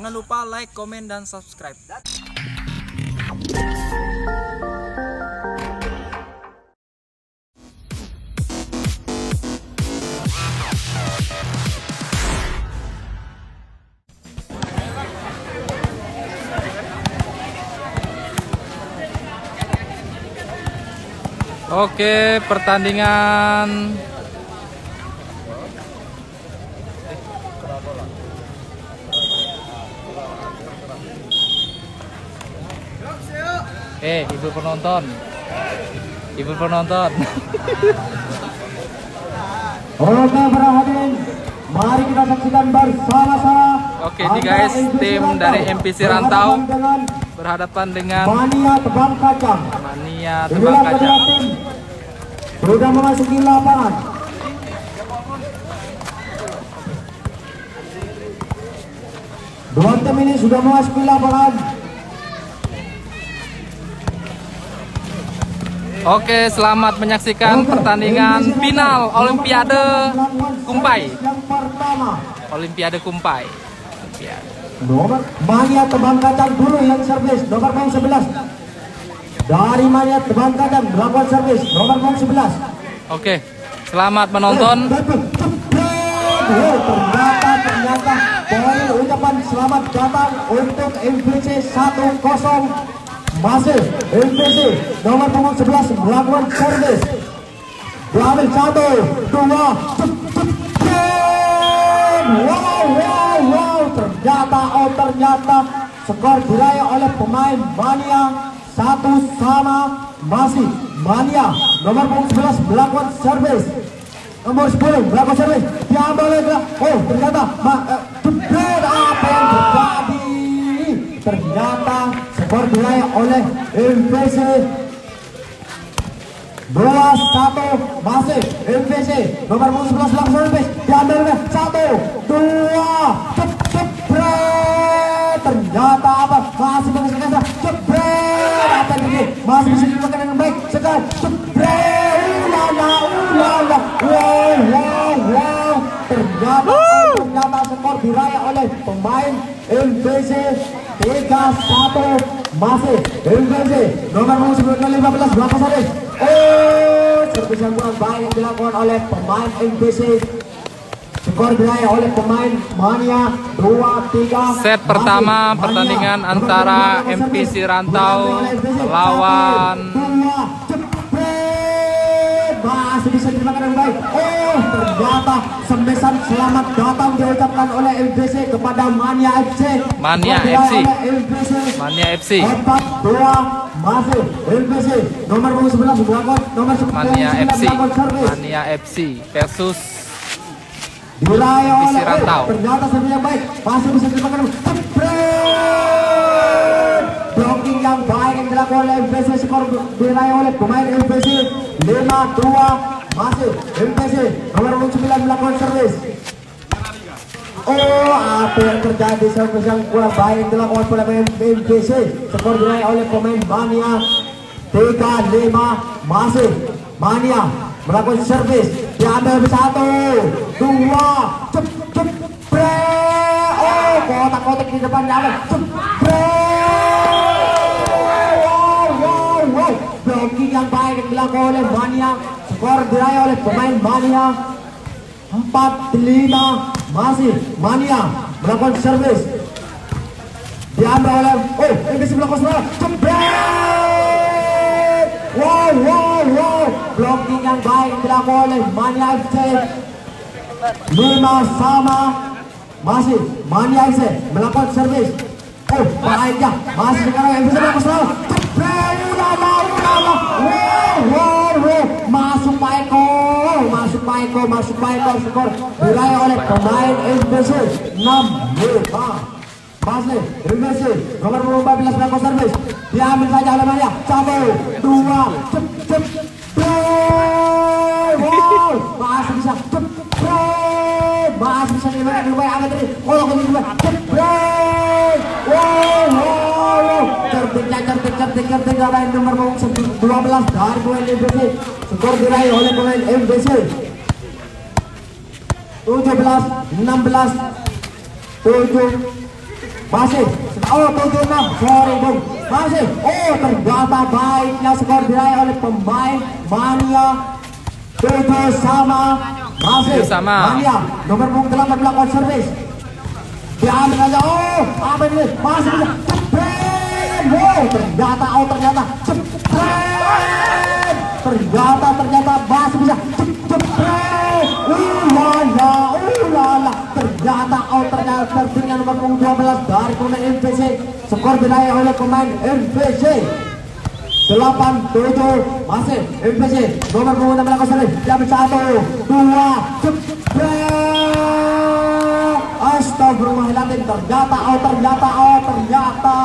Jangan lupa like, komen, dan subscribe. Oke, pertandingan ibu penonton. Oke, para hadirin, mari kita saksikan bersama-sama. Oke nih guys, tim dari MPC Rantau berhadapan dengan Mania Tebang Kacang. Mania Tebang Inilah kedua Kacang. tim sudah memasuki lapangan. Dua tim ini sudah memasuki lapangan. Oke, selamat menyaksikan pertandingan final Olimpiade Kumpai. Yang pertama, Olimpiade Kumpai. nomor Mania Tebang Kacang dulu yang servis, nomor 11. Dari Mania Tebang Kacang melakukan servis, nomor 11. Oke, selamat menonton. Ternyata poin ucapan selamat datang untuk MPC 1-0. Masih MPC nomor 11 melakukan servis. Diambil 1, 2, wow, ternyata skor diraih oleh pemain Mania 1-1. Masih Mania nomor 11 melakukan servis, nomor 10 melakukan servis, diambil oleh ternyata apa yang terjadi? Ternyata skor diraih oleh MPC 2-1. Masih MPC nomor 11 melakukan servis, diambil oleh 1, 2, ternyata apa? Masih menggunakan jebret. Apa ini? Masih bisa dilakukan dengan baik. Sekarang jebret. Wow. Ternyata skor diraih oleh pemain MPC 3-1. Masih MPC nomor 15 melakukan servis. Servis yang kurang baik yang dilakukan oleh pemain MPC. Skor diraih oleh pemain Mania 2-3. Set pertama pertandingan antara MPC Rantau lawan masih bisa dimakan dengan baik. Ternyata sembesan selamat datang diucapkan oleh MPC kepada Mania FC. Mania FC 4-2. Masih MPC nomor 11 melakukan nomor 10 Mania FC versus diraih MPC oleh Rantau. ternyata servis yang baik masih bisa dimakan. Blocking yang baik yang dilakukan oleh MPC. Skor diraih oleh pemain MPC 5-2. Masih MPC nomor 9 melakukan servis. Apa yang terjadi? Servis yang kurang baik yang dilakukan oleh pemain MPC. Skor diraih oleh pemain Mania 3-5. Masih Mania melakukan servis, diambil 1, 2, kotak-kotak di depan diambil. Wow. Blocking yang baik yang dilakukan oleh Mania. Skor diraih oleh pemain Mania 4-5. Masih Mania melakukan servis, diambil oleh MPC melakukan servis. Wow. Blocking yang baik yang dilakukan oleh Mania FC 5-5. Masih Mania FC melakukan servis. Baiknya masih sekarang MPC melakukan servis. Masuk Pak Eko. Skor diraih oleh pemain MPC 6-5. Masih MPC nomor 14 melakukan servis, diambil saja oleh Mania. 1, 2, wow. Masih bisa dimakan dengan baik. Angkat tadi kalau wow. Cerdik pemain nomor 12 dari pemain MPC. Skor diraih oleh pemain MPC 17, 16, 7, Masih. Oh, 7-6. Sorry dong. Masih. Oh, ternyata baiknya skor diraih oleh pemain Mania. 7 sama. Masih. 7 sama. Mania. Nomor punggung 8 melakukan servis. Diambil aja. Oh, apa ini? Masih bisa. Jepret. Wow, ternyata. Oh, ternyata. Jepret. Ternyata masih bisa. Jepret. Ulala. Ternyata tertinggal nomor punggung 12 dari pemain MPC. Skor diraih oleh pemain MPC. 8-7 masih MPC. Nomor punggung 16 servis. Diambil 1, 2, jepret. Astagfirullahaladzim. Ternyata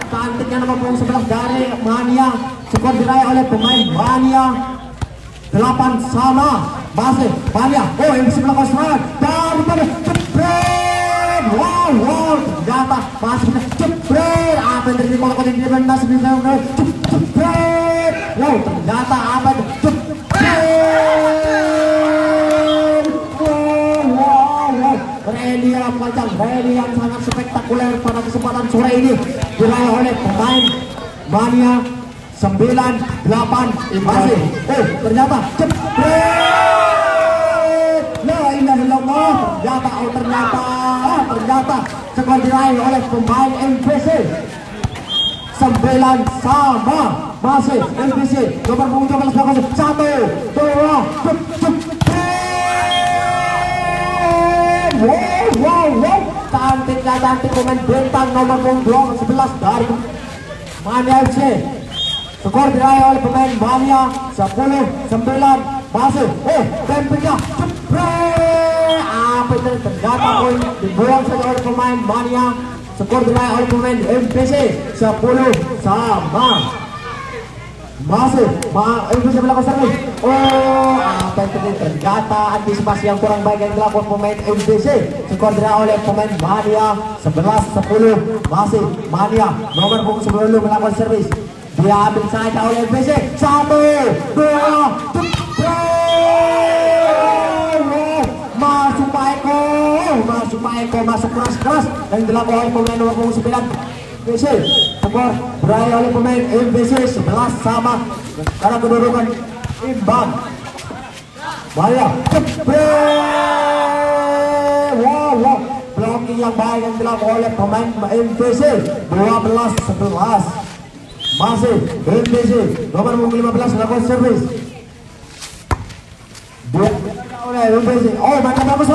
cantiknya nomor punggung 11 dari Mania. Skor diraih oleh pemain Mania. 8 sama masih Mania. Oh, MPC melakukan serangan daripada jepret. Wow, ternyata masih bisa jepret. Apa yang terjadi kalau kau tidak masih bisa jepret. Wow, ternyata apa itu jepret. Wow. Rally yang panjang, rally yang sangat spektakuler pada kesempatan sore ini diraih oleh pemain Mania. 9-8 masih. Oh, ternyata jepret. La ilaha illallah. Ternyata skor diraih oleh pemain MPC. 9 sama masih MPC. Nomor punggung 12 melakukan 1, 2, jepret. Wow. Cantik pemain bintang nomor punggung 11 dari Mania FC. Skor diraih oleh pemain Mania. 10-9 masih. Tempenya jepret. Apa itu? Ternyata poin dibuang saja oleh pemain Mania. Skor diraih oleh pemain MPC. 10 sama masih. MPC melakukan servis. Oh, apa itu? Ternyata antisipasi yang kurang baik yang dilakukan pemain MPC. Skor diraih oleh pemain Mania. 11-10 masih Mania. Nomor punggung 10 melakukan servis. Diambil saja oleh MPC. 1, 2, jepret. Masuk Pak Eko. Masuk keras yang dilakukan oleh pemain nomor punggung 9 MPC. Skor diraih oleh pemain MPC 11 sama. Karena kedudukan imbang. Bahaya jepret. Wow. Blocking yang baik yang dilakukan oleh pemain MPC. 12-11 masih MPC. Nomor punggung 15 melakukan servis. Oleh MPC. Oh, mantap bagus.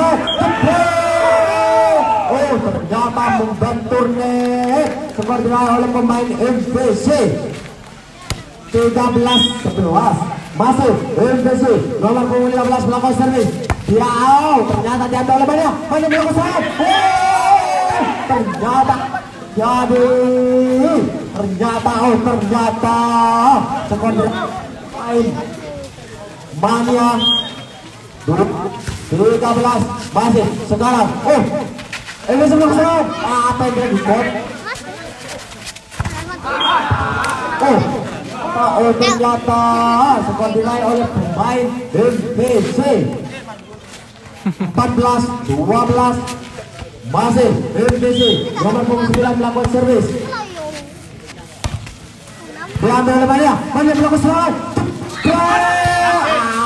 Oh, ternyata membentur nih. Skor diraih oleh pemain MPC. 13-11 masih MPC. Nomor punggung 15 melakukan servis. Ternyata diambil oleh Mania. Mania melakukan serang. Ternyata skor diraih Mania. 13 masih sekarang. Ini sebelum serang. Apa yang terjadi? Ternyata skor diraih oleh pemain MPC. 14-12 masih MPC. Nomor punggung 9 melakukan servis. Diambil oleh Mania. Mania melakukan serang.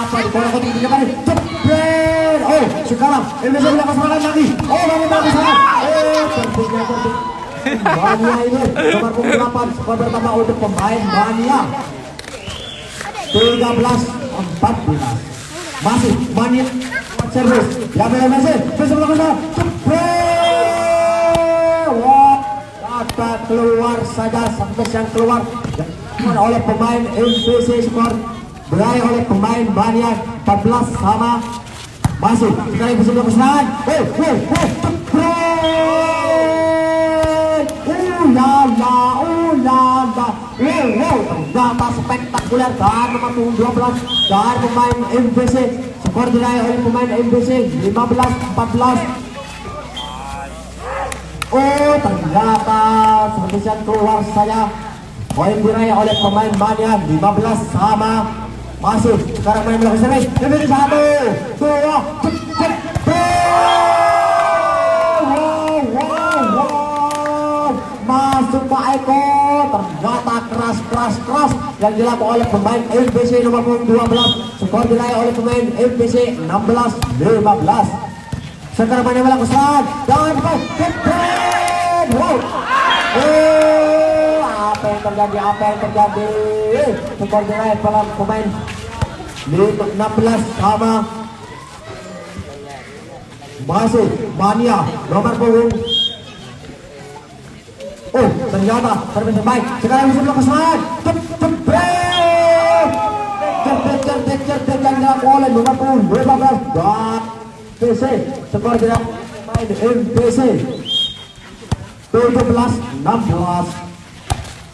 Apa di bola kotak tiga kali? Jepret. Oh, sekarang MPC melakukan serangan lagi. Oh, Mania melakukan serang. Tentunya Mania ini nomor punggung 8. Skor bertambah untuk pemain Mania. 13-14 masih Mania servis. Diambil oleh MPC. MPC melakukan serang. Jepret. Wah, kata keluar saja. Servis yang keluar oleh pemain MPC. Skor diraih oleh pemain Mania. 14 sama masih. Sekarang MPC melakukan serangan. Ternyata spektakuler dari nomor punggung 12 dari pemain MPC. Skor diraih oleh pemain MPC 15-14. Oh, ternyata servis keluar saja. Poin diraih oleh pemain Mania 15 sama masih. Sekarang main melakukan servis. MPC 1, 2, masuk Pak Eko, ternyata keras yang dilakukan oleh pemain MPC nomor 12. Skor diraih oleh pemain MPC 16-15. Sekarang mana melakukan serangan dan kepet. Wow. Apa yang terjadi? Skor diraih oleh pemain 16 sama masih Mania nomor punggung. Oh, ternyata terbentuk baik. Sekarang bisa melakukan serangan. Cerdet yang dilakukan oleh nomor punggung 15 dan PC. Skor tidak main MPC 17-16.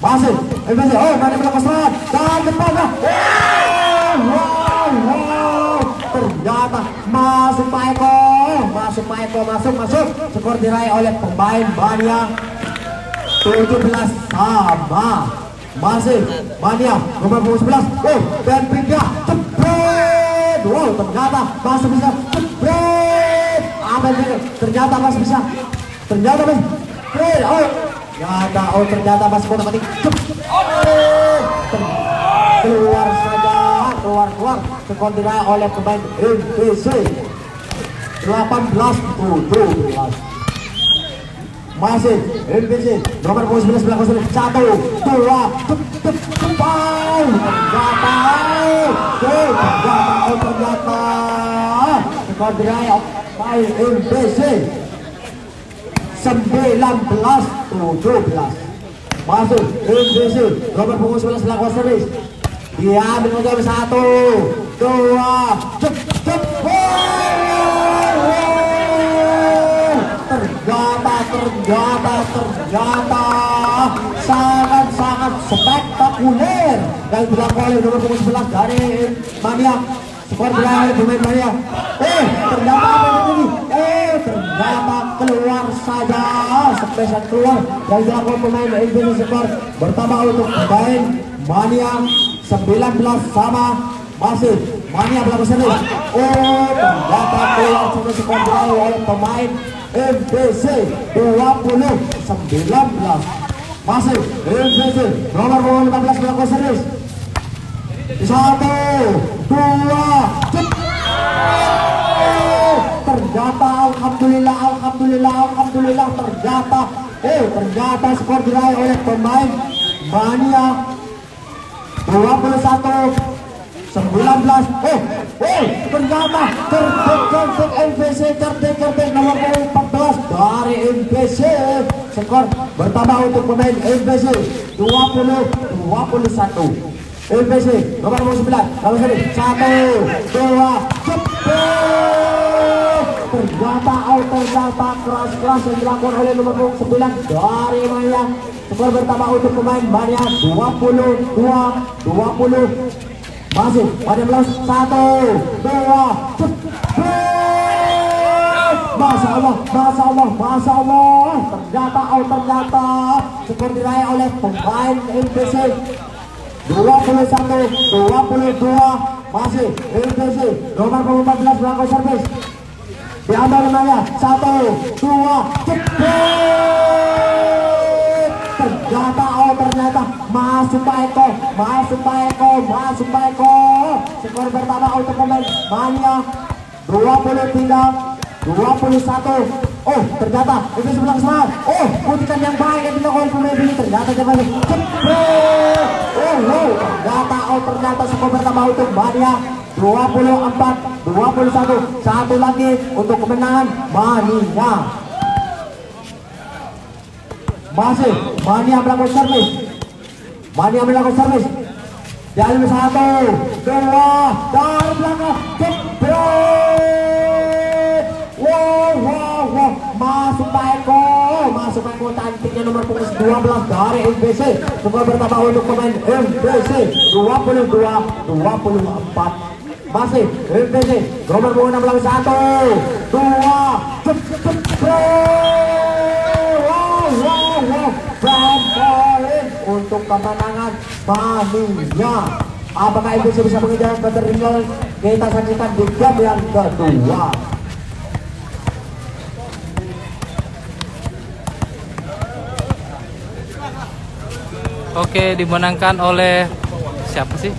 Masih MPC. Oh, mana melakukan serangan dan depan. Wow. Ternyata masuk Pak Eko. Masuk. Skor diraih oleh pemain Mania 17 sama. Masih Mania nomor 11. Oh, dan pindah cepet. Wow, ternyata masih bisa cepet. Apa ini? Ternyata masih bisa. Ternyata masih otomatis keluar saja. Skor diraih oleh pemain MPC 18-17. Masih MPC nomor 19 belakang 1 2 ternyata skor diraih oleh MPC 19-17. Masuk MPC nomor 19 belakang servis. Dia ambil menjawab 1 2 cepet. Ternyata sangat spektakuler yang dilakukan oleh nomor 11 dari Mania. Skor berakhir pemain Mania. Ternyata keluar saja. Spesial keluar yang dilakukan pemain MPC. Skor bertambah untuk pemain Mania 19 sama. Masih Mania belakang servis. Ternyata keluar sudah skor berakhir oleh pemain MPC 20-19. Masih MPC nomor 15 belakang servis. 1 2 ternyata alhamdulillah ternyata skor diraih oleh pemain Mania 21-19. Ternyata cerdik MPC nomor 14 dari MPC. Skor bertambah untuk pemain MPC 20-21. MPC nomor 9 kalau sini 1 2 cepet. Ternyata keras yang dilakukan oleh nomor 9 dari Mania. Skor bertambah untuk pemain Mania 22-20. Masih pada belas 1 2 Masya Allah. Ternyata skor diraih oleh pemain MPC 21-22. Masih MPC nomor 14 belakang servis. Diambil namanya 1 2 cepet. Ternyata masuk Pak Eko. Skor bertambah untuk pemain Mania 23-21. Oh, ternyata itu sebelah semangat. Oh, putikan yang baik yang dilakukan pemain ini. Ternyata cepet. Ternyata skor bertambah untuk Mania 24-21. Satu lagi untuk kemenangan Mania. Masih Mania melakukan servis. Jalan 1 2 dari belakang cepet. Wow. Masuk Pak Eko cantiknya nomor 12 dari MPC. Skor bertambah untuk pemain MPC 22-24. Masih MPC nomor 16 1 2 cepet. Untuk kemenangan Mania. Apakah MPC bisa mengejar ketertinggalan? Kita saksikan di game yang kedua. Oke, dimenangkan oleh siapa sih?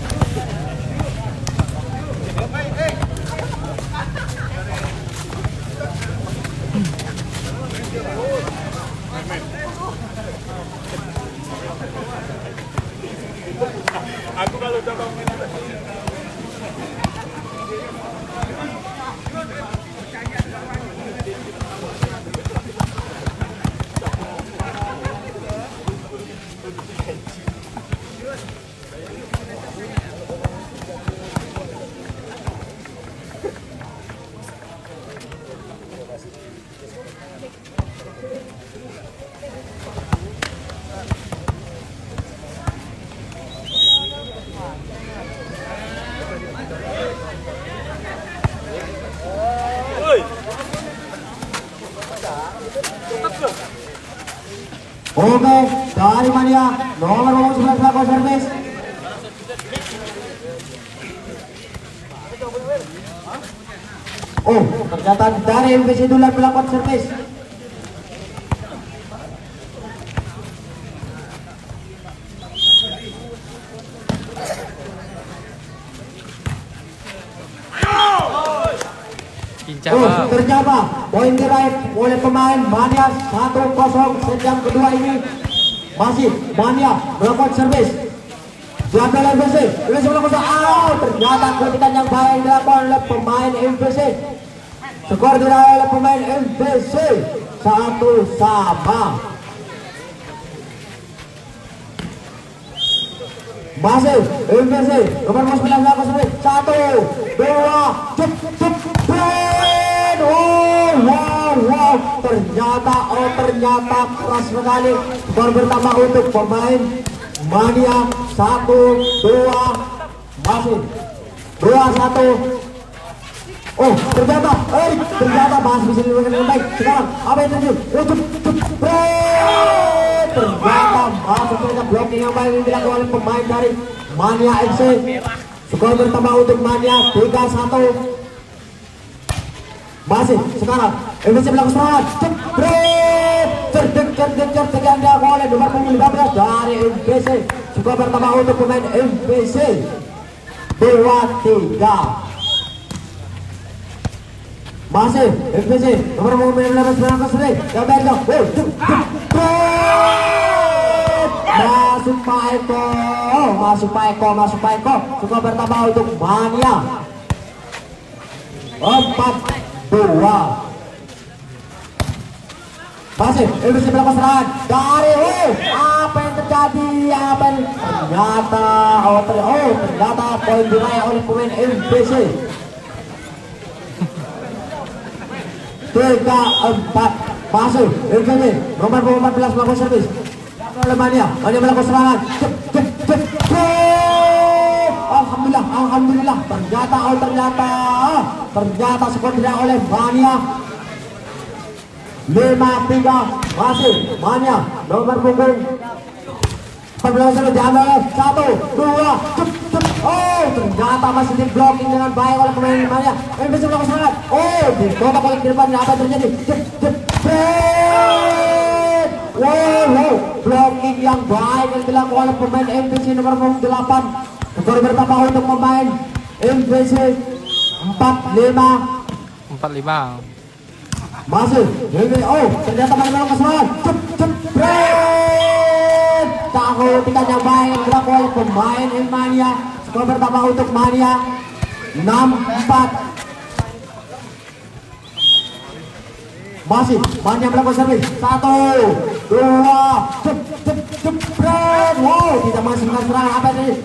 Oke, dari Mania nomor 11 melakukan servis. Oh, ternyata dari MPC Dulan melakukan servis. Ternyata poin diraih oleh pemain Mania 1-0. Sejam kedua ini masih Mania melakukan servis. Diambil oleh MPC, ternyata kritikan yang baik dilakukan oleh pemain MPC. Skor diraih oleh pemain MPC 1-1. Masih MPC nomor 9 melakukan servis. 1, 2, wow, ternyata keras sekali. Skor bertambah untuk pemain Mania 1-2. Masih 2-1. Oh, ternyata masih bisa dilakukan dengan baik. Sekarang apa yang terjadi? Ternyata masuk ke blocking yang baik yang dilakukan oleh pemain dari Mania FC. Skor bertambah untuk Mania 3-1. Masih sekarang MPC melakukan serangan. Terjadi oleh nomor 15 dari MPC. Skor bertambah untuk pemain MPC 2-3. Masih MPC nomor 15 melakukan servis. Masuk Pak Eko. Skor bertambah untuk Mania 4-2. Masih MPC melakukan serangan dari apa yang terjadi? Ternyata poin diraih oleh pemain MPC 3-4. Masuk MPC nomor 14 melakukan servis. Oleh Mania melakukan serangan. Alhamdulillah. Ternyata skor diraih oleh Mania 5-3. Masih Mania nomor punggung 14 sudah diambil oleh 1, 2. Ternyata masih di blocking dengan baik oleh pemain Mania. MPC melakukan serangan. Dicoba balik ke depan. Apa yang terjadi? Blocking yang baik yang dilakukan oleh pemain MPC nomor 8. Skor bertambah untuk pemain MPC 4-5. Masih ternyata Mania melakukan serangan. Takutikan yang baik yang dilakukan oleh pemain Mania. Skor bertambah untuk Mania 6-4. Masih Mania melakukan servis. 1, 2. Tidak masukkan serangan. Apa yang terjadi?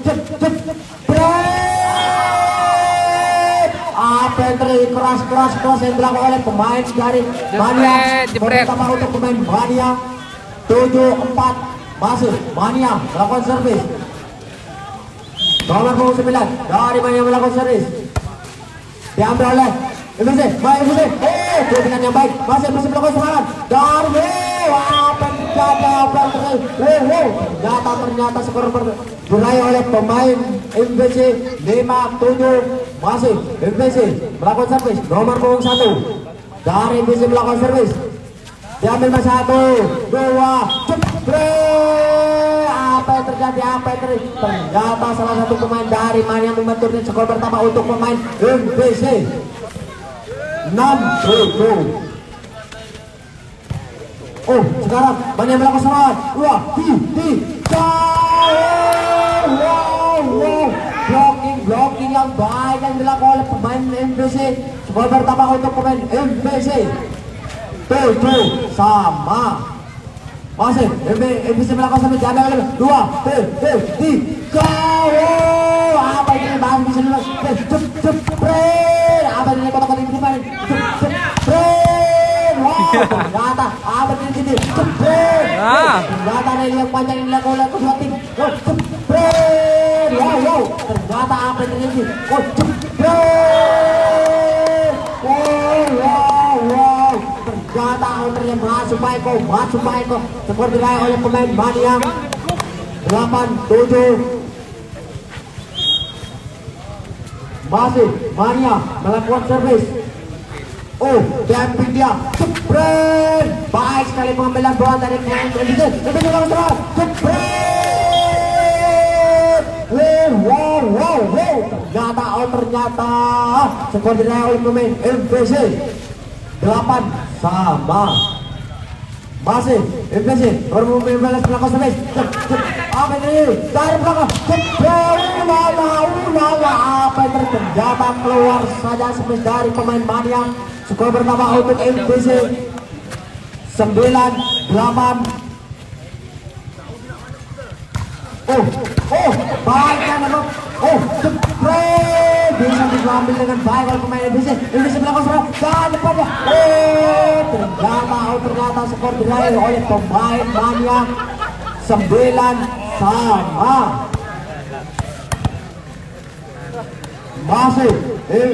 Apa yang terjadi? Keras yang dilakukan oleh pemain dari Mania. Skor bertambah untuk pemain Mania 7-4. Masih Mania melakukan servis. Nomor 9 dari Mania melakukan servis. Diambil oleh MPC. Kritikan yang baik. Masih melakukan serangan. Dari apa yang terjadi? Ternyata skor diraih oleh pemain MPC 5-7. Masih MPC melakukan servis. Nomor 1 dari MPC melakukan servis. Diambil 1, 2. Apa yang terjadi? terjadi apa yang terjadi? Ternyata salah satu pemain dari Mania membenturkan skor pertama untuk pemain MPC 6-7. Oh, sekarang Mania melakukan serangan. Wah, blocking yang baik yang dilakukan oleh pemain MPC. Skor pertama untuk pemain MPC 7 sama. Masih MPC melakukan sampai jaga lagi. 2, 3. Apa ini bahas bisa dilakukan? Jepret. Apa ini kotak-kotak ini main? Jepret. Wow, ternyata apa ini sini? Jepret. Ternyata ada yang panjang yang dilakukan oleh kedua tim. Jepret. Wow, ternyata apa ini sini? Oh, jepret. Wow. Ternyata outernya masuk Baiko. Skor diraih oleh pemain Mania 8-7. Masih Mania melakukan servis. Oh, damping dia. Jepret. Baik sekali pengambilan bola dari pemain MPC. Jepret. Ternyata skor diraih oleh pemain MPC 8 sama. Masih MPC baru membalas melakukan servis. Apa ini? Dari belakang. Apa yang terjadi? Keluar saja servis dari pemain Mania. Skor pertama untuk MPC 9-8. Baiknya memang. Jepret. Bisa diambil dengan baik oleh pemain MPC. MPC melakukan serangan ke depannya. Ternyata skor diraih oleh pemain Mania 9 sama. Masih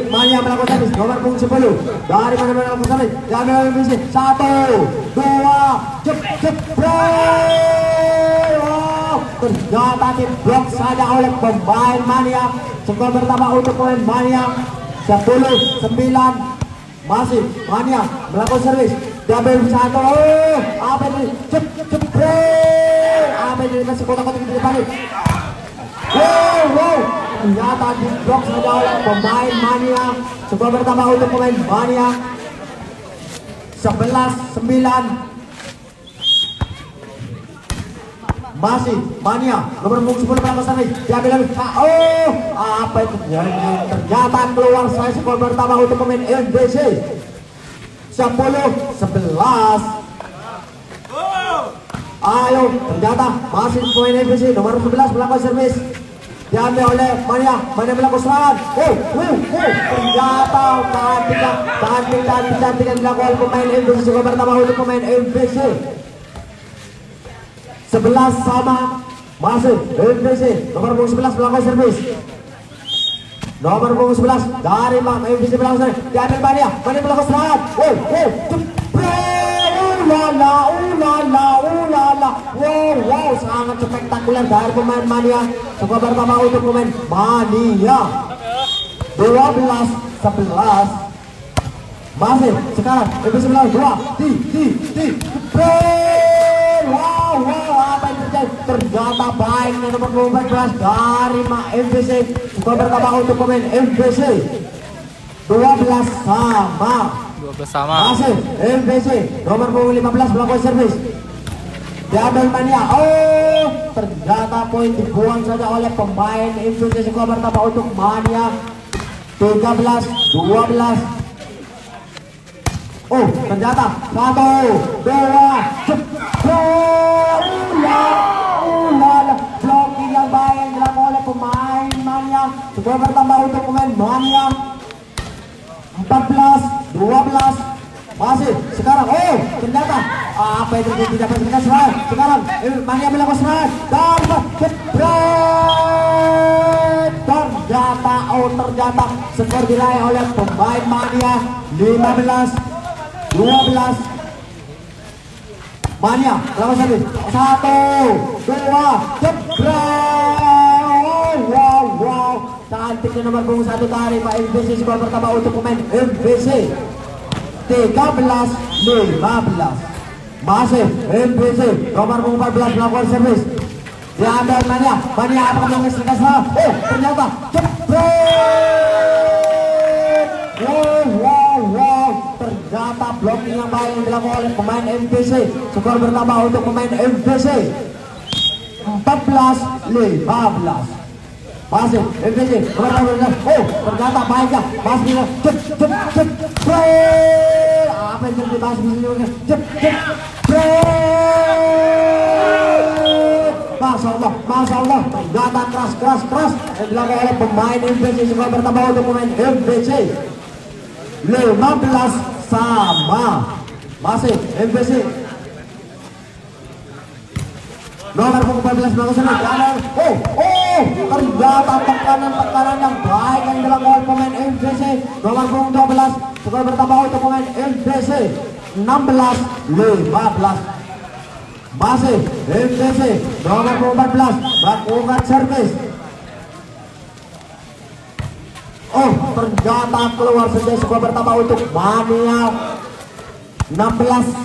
Mania melakukan servis nomor punggung 10. Dari mana melakukan servis? Diambil oleh MPC. 1, 2, jepret. Ternyata diblok saja oleh pemain Mania. Skor pertama untuk pemain Mania 10-9. Masih Mania melakukan servis. Diambil 1. Apa ini? Jepret. Apa ini? Masih kotak-kotak di depan. Ternyata diblok saja oleh pemain Mania. Skor pertama untuk pemain Mania 11-9. Masih Mania nomor punggung 10 melakukan servis. Diambil lagi. Apa itu? Ternyata keluar saya skor pertama untuk pemain MPC 10-11. Ayo, ternyata masih pemain MPC nomor 11 melakukan servis. Diambil oleh Mania melakukan serangan. Ternyata cantik yang dilakukan oleh pemain MPC. Skor pertama untuk pemain MPC 11 sama. Masih MPC nomor punggung 11 melakukan servis. Nomor punggung 11 dari MPC melakukan servis. Diambil Mania melakukan serangan. Wow, sangat spektakuler dari pemain Mania. Skor pertama untuk pemain Mania 12-11. Masih sekarang MPC melakukan 2. Wow, apa yang terjadi? Ternyata baiknya nomor 14 dari MPC. Skor pertama untuk pemain MPC 12 sama. Masih MPC nomor 15 melakukan servis. Diambil Mania. Ternyata poin dibuang saja oleh pemain MPC. Skor pertama untuk Mania 13-12. Ternyata 1, 2, blocking yang baik yang dilakukan oleh pemain Mania. Skor pertama untuk pemain Mania 14-12. Masih sekarang ternyata apa itu tidak berhasil serangan. Sekarang Mania melakukan serangan dan jepret. Ternyata skor diraih oleh pemain Mania 15-12. Mania melakukan servis. 1, 2, jepret. Wow. Cantiknya nomor punggung 1 dari MPC. Skor pertama untuk pemain MPC 13-15. Masih MPC nomor punggung 14 melakukan servis. diambil Mania. Mania apakah melakukan salah? Oh, ternyata jebret. Wow. Ternyata blocking yang baik yang dilakukan oleh pemain MPC. Skor bertambah untuk pemain MPC 14-15. Masih MPC. Oh, ternyata baiknya. Masih jebret. Apa yang terjadi masih bisa jebret. Masya Allah, ternyata keras yang dilakukan oleh pemain MPC. Skor bertambah untuk pemain MPC 15 sama. Masih MPC nomor 14 melakukan ternyata tekanan yang baik yang dilakukan oleh pemain MPC nomor 12. Skor bertambah untuk pemain MPC 16-15. Masih MPC nomor 14 melakukan servis. Oh, ternyata keluar saja. Skor bertambah untuk Mania 16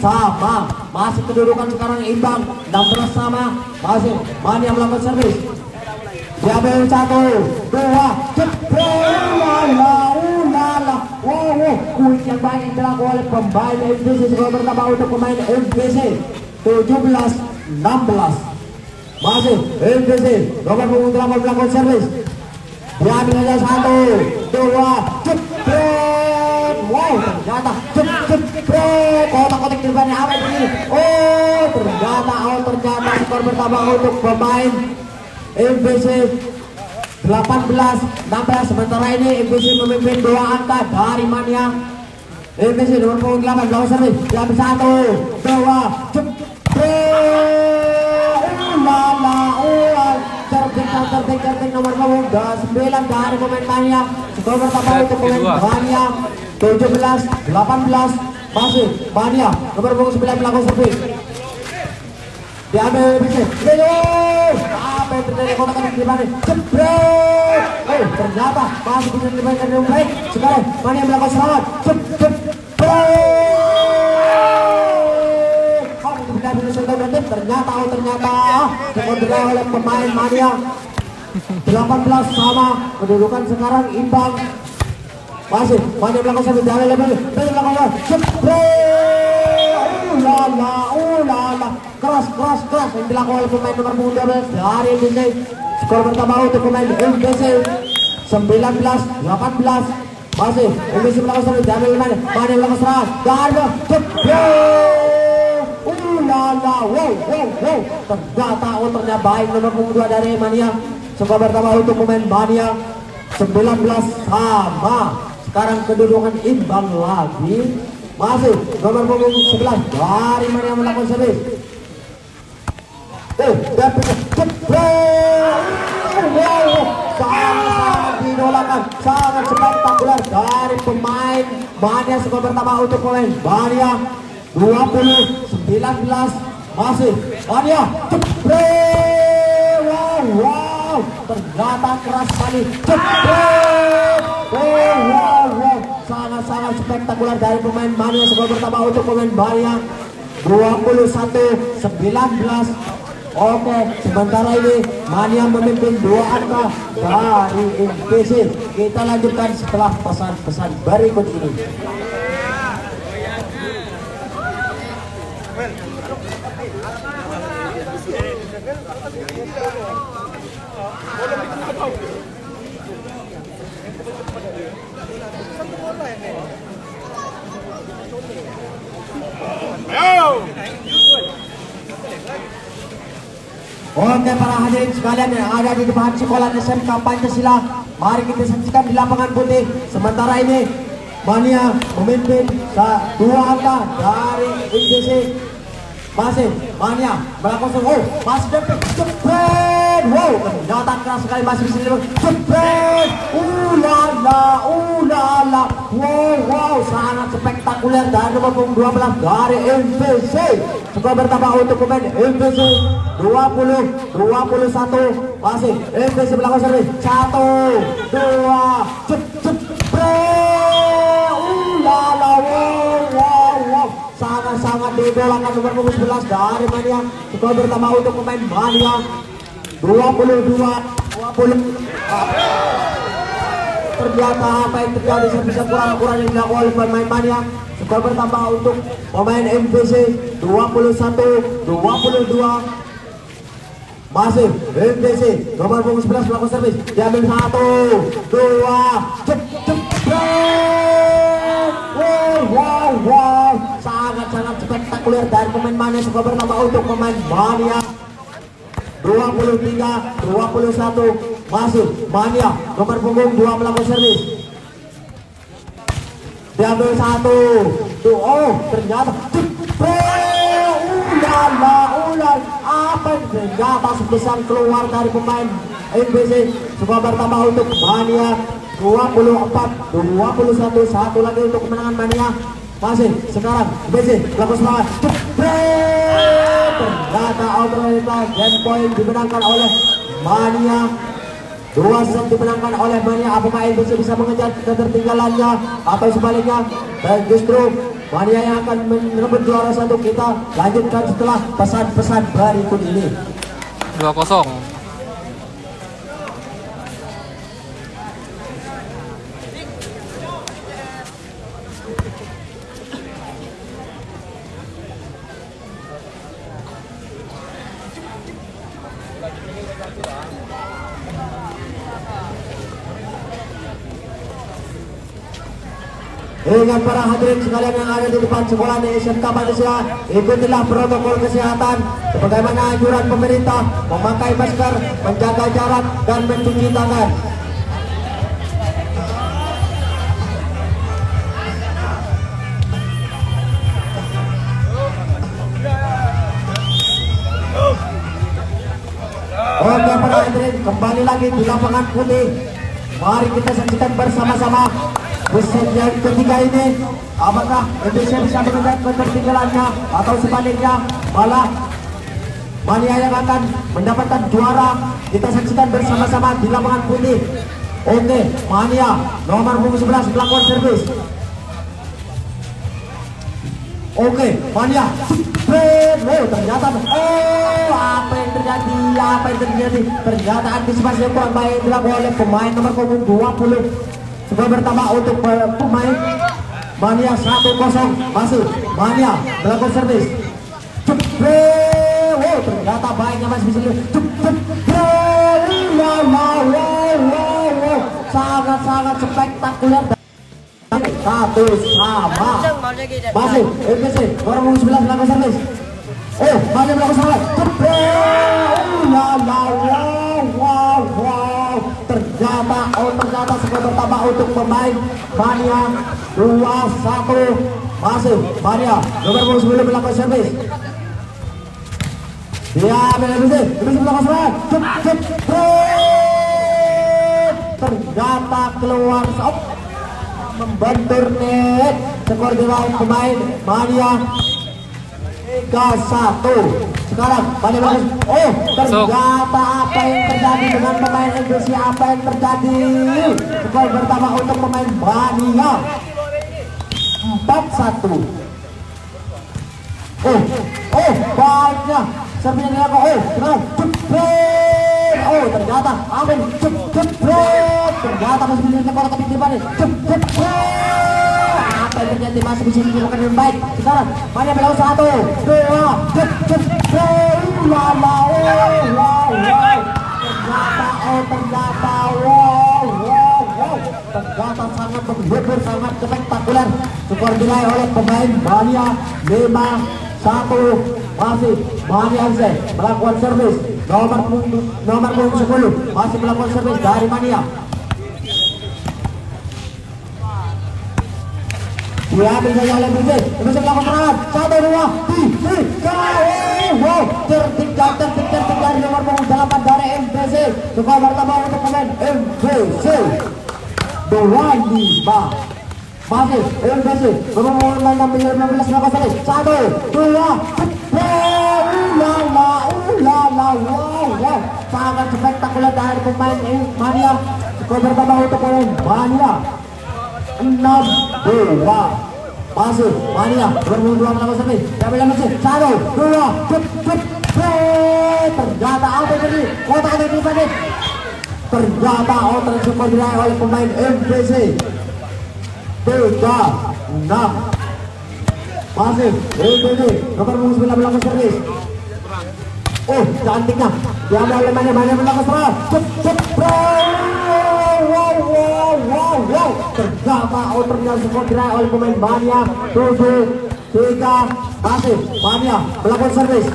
sama. Masih kedudukan sekarang imbang 16 sama. Masih Mania melakukan servis. Diambil 1, 2, jebret. Wow, kuit yang baik yang dilakukan oleh pemain MPC. Skor bertambah untuk pemain MPC 17-16. Masih MPC nomor 28 melakukan servis. Diambil saja 1, 2, jebret. Wow, ternyata jebret. Kotak-kotak di depannya apa ini? Oh, ternyata skor bertambah untuk pemain MPC 18-16. Sementara ini MPC memimpin 2 angka dari Mania. MPC nomor 28 melakukan servis. Diambil 1, 2, jebret. Cerdik nomor 9 dari pemain Mania. Skor bertambah untuk pemain Mania 17-18. Masih Mania nomor 9 melakukan servis. Diambil MPC. Apa yang terjadi? Kotak-kotak di mana? Jebret. Oh, ternyata masih bisa dimainkan dengan baik. Sekarang Mania melakukan serangan. Jebret. Ternyata skor diraih oleh pemain Mania 18 sama. Kedudukan sekarang imbang. Masih Mania melakukan servis. Diambil melakukan jebret. Ulala. Keras yang dilakukan oleh pemain nomor 12 dari MPC. Skor bertambah untuk pemain MPC 19-18. Masih MPC melakukan servis. Diambil Mania melakukan serangan. Diambil jebret. Wow. Ternyata baik nomor 2 dari Mania. Skor bertambah untuk pemain Mania 19 sama. Sekarang kedudukan imbang lagi. Masih nomor 11 dari Mania melakukan servis. Sangat didolakan, sangat spektakuler dari pemain Mania. Skor bertambah untuk pemain Mania 20-19. Masih Mania jebret. Wow, ternyata keras sekali. Jebret. Wow. Sangat spektakuler dari pemain Mania. Skor bertambah untuk pemain Mania 21-19. Oke, sementara ini Mania memimpin 2 angka dari MPC. Kita lanjutkan setelah pesan-pesan berikut ini. Oke, para hadirin sekalian yang ada di depan sekolah SMK Pancasila, mari kita saksikan di lapangan putih. Sementara ini Mania memimpin 2 angka dari MPC. Masih Mania melakukan masih jebret. Wow, ternyata keras sekali. Masih bisa jebret. Ulala. Wow, sangat spektakuler dari nomor 12 dari MPC. Skor bertambah untuk pemain MPC 20-21. Masih MPC melakukan servis. 1, 2, jebret. Ulala. Wow. Sangat didolakan nomor 11 dari Mania. Skor bertambah untuk pemain Mania 20. Ternyata apa yang terjadi bisa kurang-kurang yang dilakukan oleh pemain Mania. Skor bertambah untuk pemain MPC 21-22. Masih MPC nomor punggung 11 melakukan servis, diambil 1, 2, wow, sangat spektakuler dari pemain Mania. Skor bertambah untuk pemain Mania 23-21. Masih Mania nomor punggung 2 melakukan servis, diambil 1, 2, ternyata ular apa yang ternyata sebesar keluar dari pemain MPC. Skor bertambah untuk Mania 24-21. Satu lagi untuk kemenangan Mania. Masih sekarang MPC melakukan semangat, ternyata overall game point dimenangkan oleh Mania. 2-1 dimenangkan oleh Mania. Apakah MPC bisa mengejar ketertinggalannya atau sebaliknya? Dan justru Mania yang akan merebut juara 1. Kita lanjutkan setelah pesan-pesan berikut ini. 2-0. Dengan para hadirin sekalian yang ada di depan sekolah di SMK Malaysia, ikutilah protokol kesehatan sebagaimana anjuran pemerintah, memakai masker, menjaga jarak, dan mencuci tangan. Oke para hadirin, kembali lagi di lapangan putih. Mari kita saksikan bersama-sama pesan yang ketiga ini. Apakah Indonesia bisa mengejar ketertinggalannya atau sebaliknya malah Mania yang akan mendapatkan juara? Kita saksikan bersama-sama di lapangan putih. Oke, Mania nomor punggung 11 melakukan servis. Oke, Mania. Ternyata apa yang terjadi? Ternyata antisipasi yang kurang baik dilakukan oleh pemain nomor punggung 20. Skor bertambah untuk pemain Mania 1-0. Masuk Mania melakukan servis. Ternyata baiknya masih bisa. Sangat spektakuler. 1-sama. Masih MPC nomor punggung 11 melakukan servis. Mania melakukan servis. Ternyata skor bertambah untuk pemain Mania 2-1. Masih Mania nomor punggung 10 melakukan servis. Dia MPC melakukan servis. Ternyata keluar membentur net. Skor dilawan pemain Mania 3-1. Sekarang Mania ternyata apa yang terjadi dengan pemain MPC? Apa yang terjadi? Skor bertambah untuk pemain Mania 4-1. Baiknya servisnya dilakukan. Ternyata Amin ternyata masih bisa dilakukan tapi di mana? Apa yang terjadi? Masih bisa dilakukan dengan baik. Sekarang Mania melakukan 1, 2, ternyata sangat menghibur, sangat spektakuler. Skor diraih oleh pemain Mania 5-1. Masih Mania MC melakukan servis. Nomor punggung 10 masih melakukan servis dari Mania. Diambil saja oleh MPC. MPC melakukan serangan. 1, 2, 3. Tertinggal di nomor punggung 8 dari MPC. Skor bertambah untuk pemain MPC 2-5. Masih MPC nomor punggung 16 melakukan servis. 1, 2, sangat spektakuler dari pemain Mania. Skor bertambah untuk pemain Mania 6-2. Masih Mania berdua melakukan servis. Diambil MPC 1, 2, ternyata apa ini? Kotak di depan. Ternyata outer skor diraih oleh pemain MPC. 3-6. Masih MPC nomor 9 melakukan servis. Oh, cantiknya diambil oleh Mania melakukan serang. Wow. Ternyata outernya skor diraih oleh pemain Mania. 7-3. Masih Mania melakukan servis.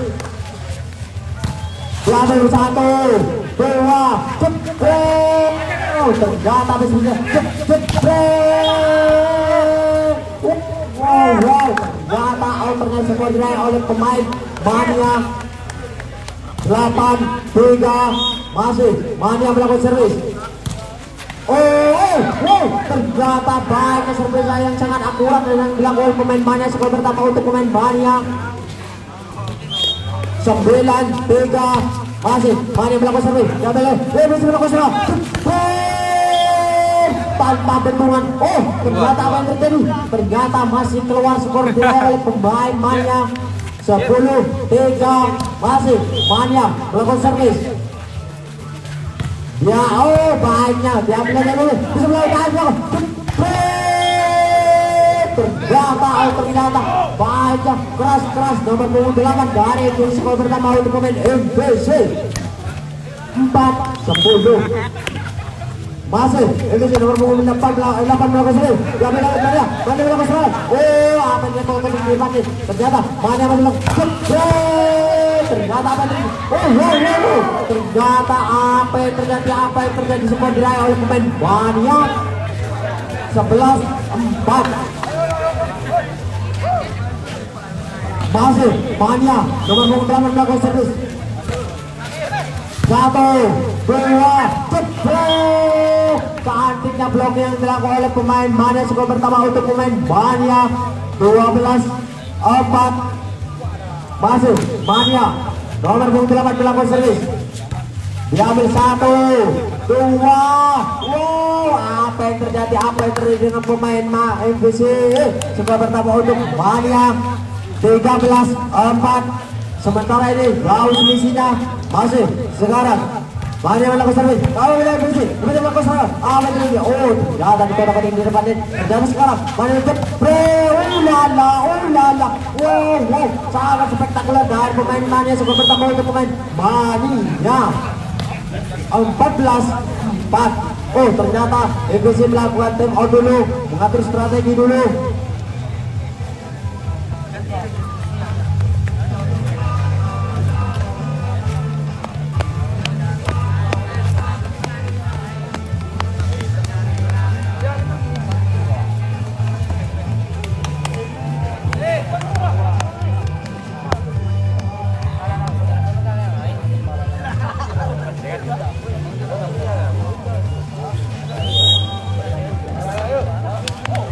Diambil 1, 2, jepret. Ternyata bisnisnya jepret. Wow. Ternyata outernya skor diraih oleh pemain Mania. 8-3. Masih Mania melakukan servis. Ternyata baik servis yang sangat akurat dan yang dilakukan oleh pemain Mania. Skor pertama untuk pemain Mania. 9-3. Masih Mania melakukan servis. Bisa melakukan serang. Tanpa bentungan. Ternyata apa yang terjadi? Ternyata masih keluar skor diraih oleh pemain Mania. 10-3. Masih Mania melakukan servis. Ya, baiknya dia ambil dulu. Bisa melakukan. Ternyata baiknya keras nomor 28 dari tim skor pertama untuk pemain MPC. 4-10. Masih MPC nomor 8 melakukan servis. Dia ambil Mania melakukan servis. Apa yang dilakukan di depan ini? Ternyata Mania melakukan. Ternyata apa yang terjadi? Ternyata apa yang terjadi skor diraih oleh pemain Mania. 11-4. Masih Mania nomor 8 melakukan servis. 1, 2, jepret. Cantiknya blok yang dilakukan oleh pemain Mania. Skor pertama untuk pemain Mania. 12-4. Masih Mania nomor 8 melakukan servis. Diambil 1, 2. Apa yang terjadi dengan pemain MPC? Skor pertama untuk Mania. 13-4. Sementara ini jauh selisihnya. Masih sekarang Mania melakukan servis. Kalau wilayah MPC bisa melakukan serang. Apa yang terjadi? Ternyata dikotakan di depan ini. Ternyata sekarang Mania jepret. Ulala. Wow. Sangat spektakuler dari pemain Mania. Skor pertama untuk pemain Mania. 14-4. Ternyata MPC melakukan time out dulu, mengatur strategi dulu.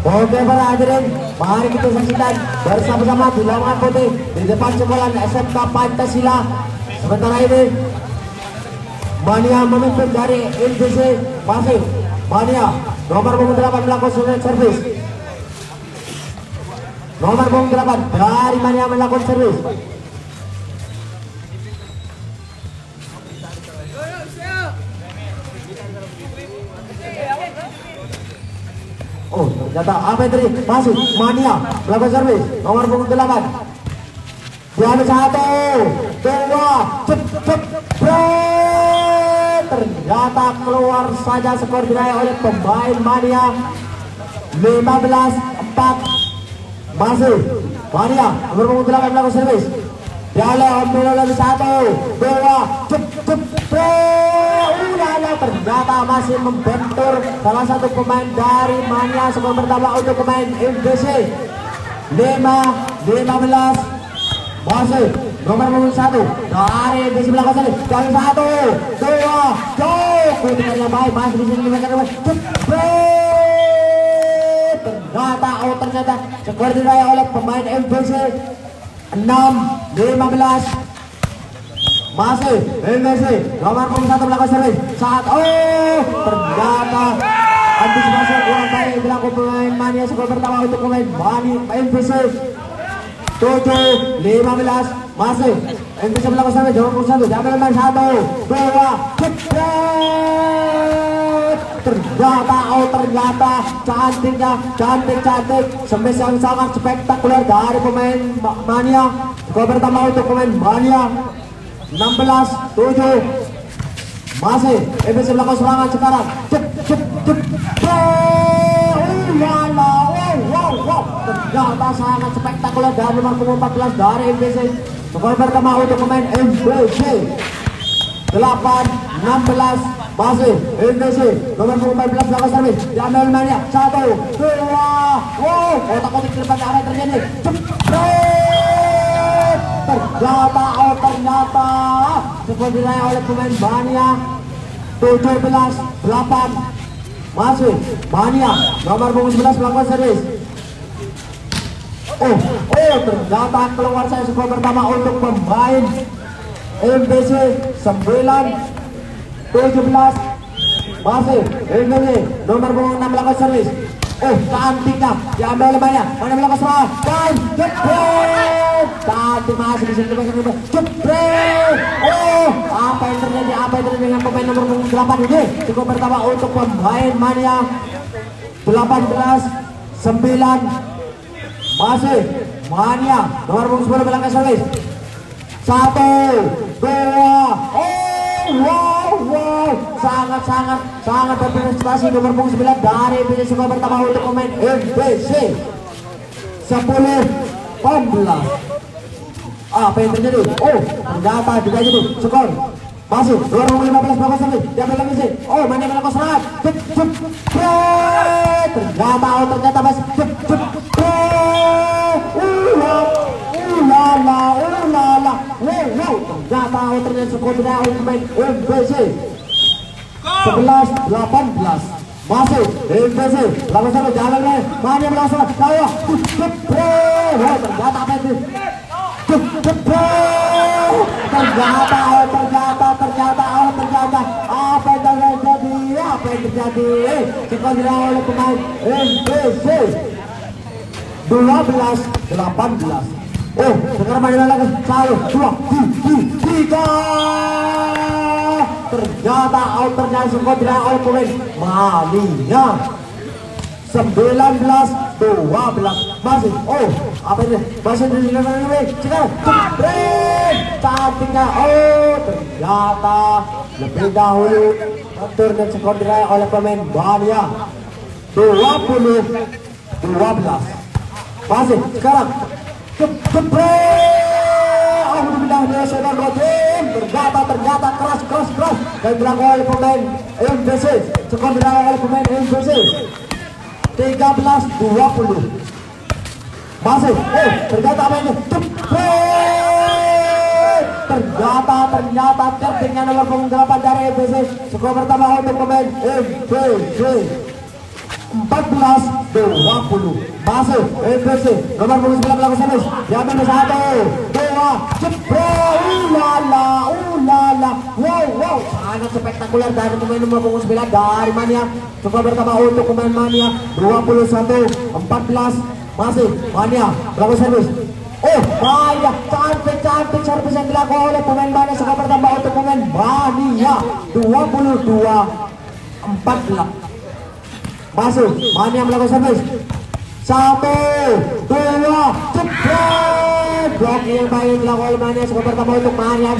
Oke para hadirin, mari kita saksikan bersama-sama di lapangan putih di depan sekolah SMK Pancasila. Sementara ini Mania memimpin dari MPC. Masih Mania nomor 8 melakukan servis. Nomor 8 dari Mania melakukan servis. Ternyata apa yang terjadi? Masih Mania melakukan servis. Nomor 8. Diambil 1, 2, jepret. Ternyata keluar saja skor diraih oleh pemain Mania. 15-4. Masih Mania nomor 8 melakukan servis. Diambil oleh 1, 2, jepret. Ternyata masih membentur salah satu pemain dari Mania. Skor pertama untuk pemain MPC. 15. Masih nomor 1 dari MPC melakukan servis. Dari 1, 2, jauh. Ketinggalan baik, masih bisa dimakan. Ternyata skor diraih oleh pemain MPC. 6-15. Masih MPC nomor 1 melakukan servis. Ternyata antisipasi yang kurang baik dilakukan pemain Mania. Skor pertama untuk pemain MPC. 7-15. Masih MPC melakukan servis, nomor 1 diambil oleh 1, 2, jepret. Ternyata cantik smash yang sangat spektakuler dari pemain Mania. Skor pertama untuk pemain Mania 16-7. Masih MPC melakukan serangan sekarang. Wow. Ternyata sangat spektakuler dari nomor 14 dari MPC. Skor pertama untuk pemain MPC 8-16. Masih MPC nomor 14 melakukan servis, diambil Mania 1, 2, wow, otak-otik ke depan apa yang terjadi? Jepret. Ternyata skor diraih oleh pemain Mania 17-8. Masih Mania nomor 11 melakukan servis. Ternyata keluar saya skor pertama untuk pemain MPC 9-17. Masih MPC nomor 6 melakukan servis. Cantiknya diambil oleh Mania melakukan serangan dan jepret. Cantik masih bisa jepret. Apa yang terjadi dengan pemain nomor 8 ini? Skor pertama untuk pemain Mania 18-9. Masih Mania nomor 10 melakukan servis. 1, 2, wow, sangat berprestasi nomor 9 dari MPC. Skor pertama untuk pemain MPC 10-14. Apa yang terjadi? Ternyata tidak jadi skor. Masih 2015 melakukan servis, diambil lagi sih. Mania melakukan serangan. Jepret. Ternyata masih jepret. Ternyata skor tidak oleh pemain MPC 11-18. Masih MPC lakukan servis, jalan nih Mania melakukan serangan. Ternyata apa itu? Ternyata apa yang terjadi? Skor diraih oleh pemain MPC 12-18. Sekarang Mania lagi 1, 2, 3. Ternyata skor diraih oleh pemain Mania 19-12. Masih apa ini? Masih di sekarang cantiknya. Ternyata lebih dahulu turun skor diraih oleh pemain Mania 20-12. Masih sekarang ternyata keras dan dilakukan oleh pemain MPC. Skor diraih oleh pemain MPC 13-20. Masih ternyata apa ini? Ternyata cantiknya nomor 8 dari MPC. Skor pertama untuk pemain MPC 14-20. Masih MPC nomor 9 melakukan servis, diambil 1, 2, jepret. Wow, sangat spektakuler dari pemain nomor 9 dari Mania. Skor pertama untuk pemain Mania 21-14. Masih Mania melakukan servis. Mania cantik servis yang dilakukan oleh pemain Mania. Skor pertama untuk pemain Mania 22-14. Masuk Mania melakukan servis. 1, 2, jepret. Blok yang baik dilakukan oleh Mania. Skor pertama untuk Mania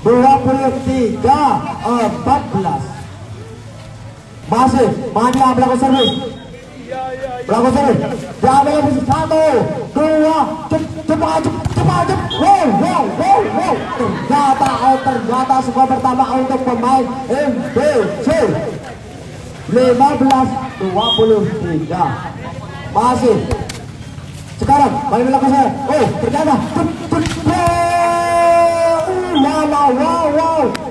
23-14. Masih Mania melakukan servis. Diambil lagi 1, 2, cepat. Wow. Ternyata skor pertama untuk pemain MPC 15-23. Masih sekarang Mania melakukan servis. Ternyata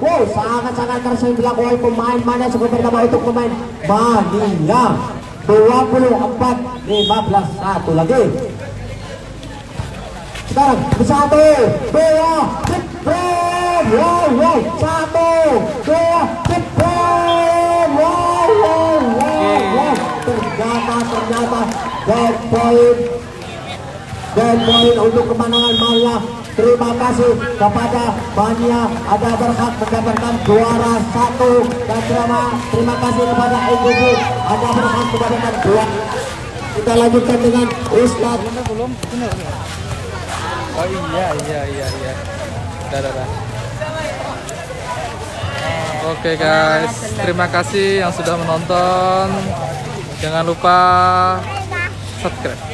wow, sangat keras yang dilakukan oleh pemain Mania. Skor pertama untuk pemain Mania 24-15. Satu lagi. Sekarang 1, 2, jepret. Wow. 1, 2, jepret. Wow. Ternyata game point untuk kemenangan Mania Terima kasih kepada Mania ada berhak mendapatkan juara 1 dan terima kasih kepada NGG ada berhak mendapatkan juara. Kita lanjutkan dengan Ustadz. Belum. Oh iya. Dah. Oke guys, terima kasih yang sudah menonton. Jangan lupa subscribe.